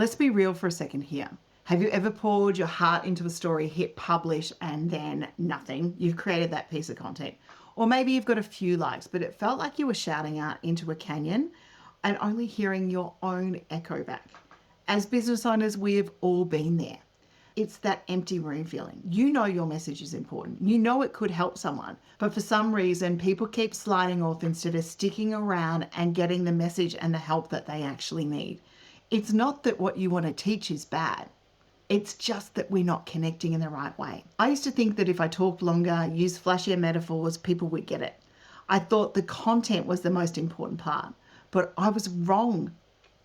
Let's be real for a second here. Have you ever poured your heart into a story, hit publish, and then nothing? You've created that piece of content. Or maybe you've got a few likes, but it felt like you were shouting out into a canyon and only hearing your own echo back. As business owners, we've all been there. It's that empty room feeling. You know your message is important. You know it could help someone, but for some reason, people keep sliding off instead of sticking around and getting the message and the help that they actually need. It's not that what you want to teach is bad. It's just that we're not connecting in the right way. I used to think that if I talked longer, used flashier metaphors, people would get it. I thought the content was the most important part, but I was wrong.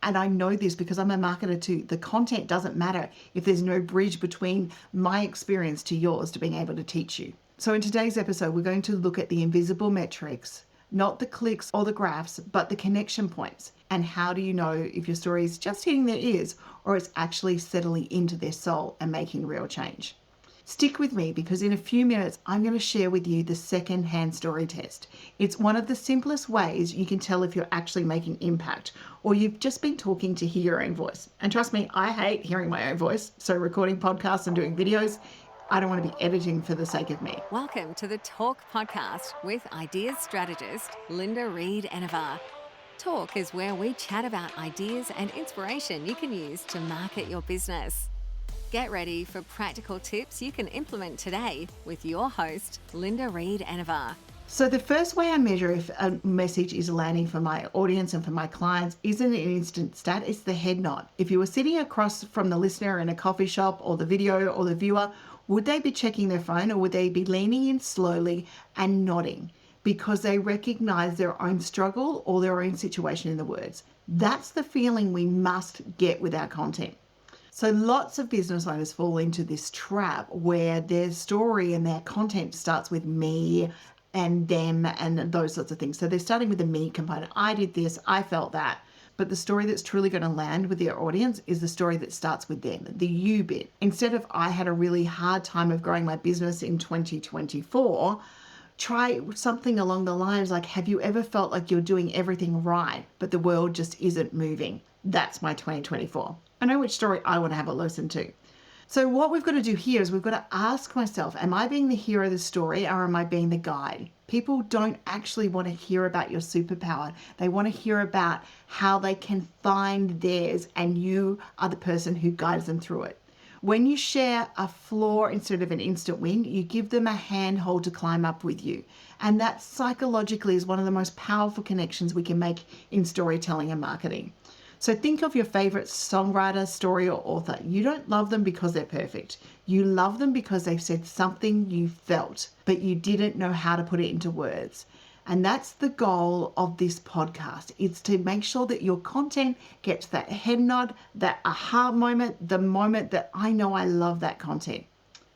And I know this because I'm a marketer too. The content doesn't matter if there's no bridge between my experience to yours to being able to teach you. So in today's episode, we're going to look at the invisible metrics, not the clicks or the graphs, but the connection points. And how do you know if your story is just hitting their ears or it's actually settling into their soul and making real change? Stick with me because in a few minutes, I'm going to share with you the secondhand story test. It's one of the simplest ways you can tell if you're actually making impact or you've just been talking to hear your own voice. And trust me, I hate hearing my own voice. So recording podcasts and doing videos, I don't want to be editing for the sake of me. Welcome to the Talk Podcast with ideas strategist Linda Reed-Enever. Talk is where we chat about ideas and inspiration you can use to market your business. Get ready for practical tips you can implement today with your host, Linda Reed-Enever. So the first way I measure if a message is landing for my audience and for my clients isn't an instant stat, it's the head nod. If you were sitting across from the listener in a coffee shop or the video or the viewer, would they be checking their phone or would they be leaning in slowly and nodding because they recognize their own struggle or their own situation in the words? That's the feeling we must get with our content. So lots of business owners fall into this trap where their story and their content starts with me and them and those sorts of things. So they're starting with the me component. I did this, I felt that. But the story that's truly going to land with your audience is the story that starts with them, the you bit. Instead of I had a really hard time of growing my business in 2024, try something along the lines like, have you ever felt like you're doing everything right, but the world just isn't moving? That's my 2024. I know which story I want to have a listen to. So what we've got to do here is we've got to ask myself, am I being the hero of the story or am I being the guide? People don't actually want to hear about your superpower. They want to hear about how they can find theirs and you are the person who guides them through it. When you share a flaw instead of an instant win, you give them a handhold to climb up with you. And that psychologically is one of the most powerful connections we can make in storytelling and marketing. So think of your favorite songwriter, story, or author. You don't love them because they're perfect. You love them because they've said something you felt, but you didn't know how to put it into words. And that's the goal of this podcast. It's to make sure that your content gets that head nod, that aha moment, the moment that I know I love that content.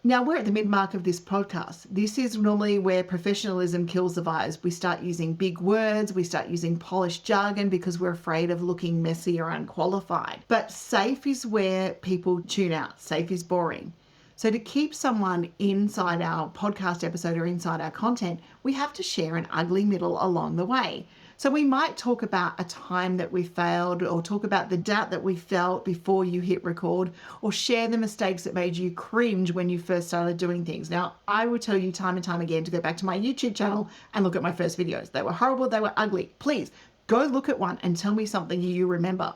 Now we're at the mid-mark of this podcast. This is normally where professionalism kills the vibes. We start using big words, we start using polished jargon because we're afraid of looking messy or unqualified. But safe is where people tune out. Safe is boring. So to keep someone inside our podcast episode or inside our content, we have to share an ugly middle along the way. So we might talk about a time that we failed or talk about the doubt that we felt before you hit record or share the mistakes that made you cringe when you first started doing things. Now, I will tell you time and time again to go back to my YouTube channel and look at my first videos. They were horrible, they were ugly. Please go look at one and tell me something you remember.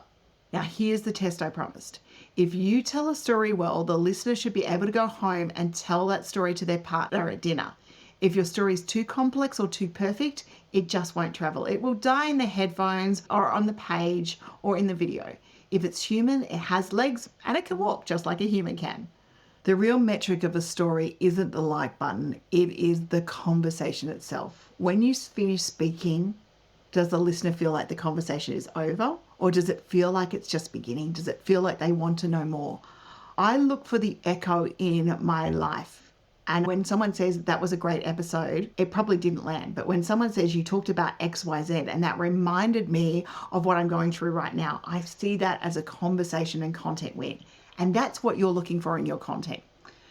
Now, here's the test I promised. If you tell a story well, the listener should be able to go home and tell that story to their partner at dinner. If your story is too complex or too perfect, it just won't travel. It will die in the headphones or on the page or in the video. If it's human, it has legs and it can walk just like a human can. The real metric of a story isn't the like button. It is the conversation itself. When you finish speaking, does the listener feel like the conversation is over? Or does it feel like it's just beginning? Does it feel like they want to know more? I look for the echo in my life. And when someone says that was a great episode, it probably didn't land. But when someone says you talked about X, Y, Z, and that reminded me of what I'm going through right now, I see that as a conversation and content win. And that's what you're looking for in your content.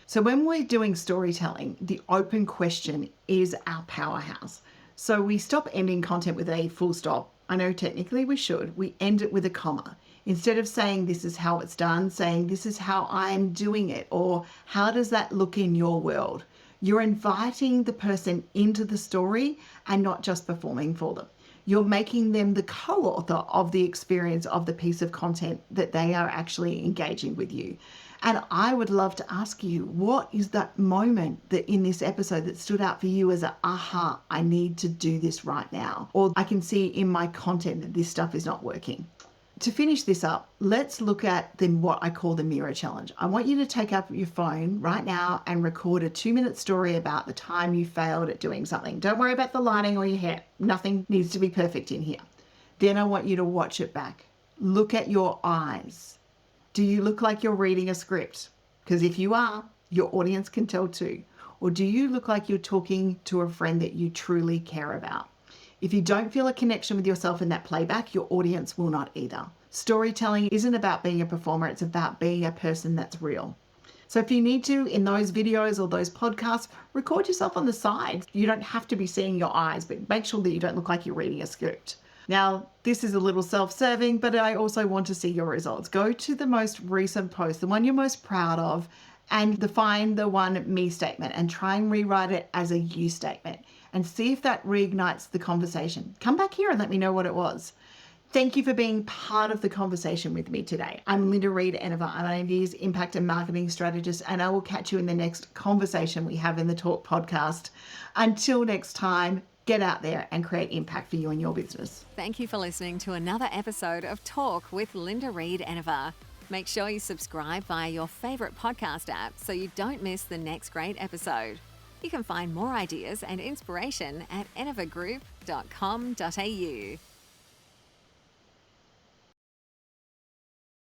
So when we're doing storytelling, the open question is our powerhouse. So we stop ending content with a full stop. I know technically we should. We end it with a comma. Instead of saying this is how it's done, saying this is how I'm doing it, or how does that look in your world? You're inviting the person into the story and not just performing for them. You're making them the co-author of the experience of the piece of content that they are actually engaging with you. And I would love to ask you, what is that moment that in this episode that stood out for you as a, aha, I need to do this right now? Or I can see in my content that this stuff is not working. To finish this up, let's look at what I call the mirror challenge. I want you to take up your phone right now and record a 2-minute story about the time you failed at doing something. Don't worry about the lighting or your hair. Nothing needs to be perfect in here. Then I want you to watch it back. Look at your eyes. Do you look like you're reading a script? Because if you are, your audience can tell too. Or do you look like you're talking to a friend that you truly care about? If you don't feel a connection with yourself in that playback, your audience will not either. Storytelling isn't about being a performer, it's about being a person that's real. So if you need to, in those videos or those podcasts, record yourself on the side. You don't have to be seeing your eyes, but make sure that you don't look like you're reading a script. Now, this is a little self-serving, but I also want to see your results. Go to the most recent post, the one you're most proud of, and define the one me statement and try and rewrite it as a you statement and see if that reignites the conversation. Come back here and let me know what it was. Thank you for being part of the conversation with me today. I'm Linda Reed-Enever. I'm an Ideas, Impact and Marketing Strategist, and I will catch you in the next conversation we have in the Talk podcast. Until next time, get out there and create impact for you and your business. Thank you for listening to another episode of Talk with Linda Reed-Enever. Make sure you subscribe via your favourite podcast app so you don't miss the next great episode. You can find more ideas and inspiration at enevergroup.com.au.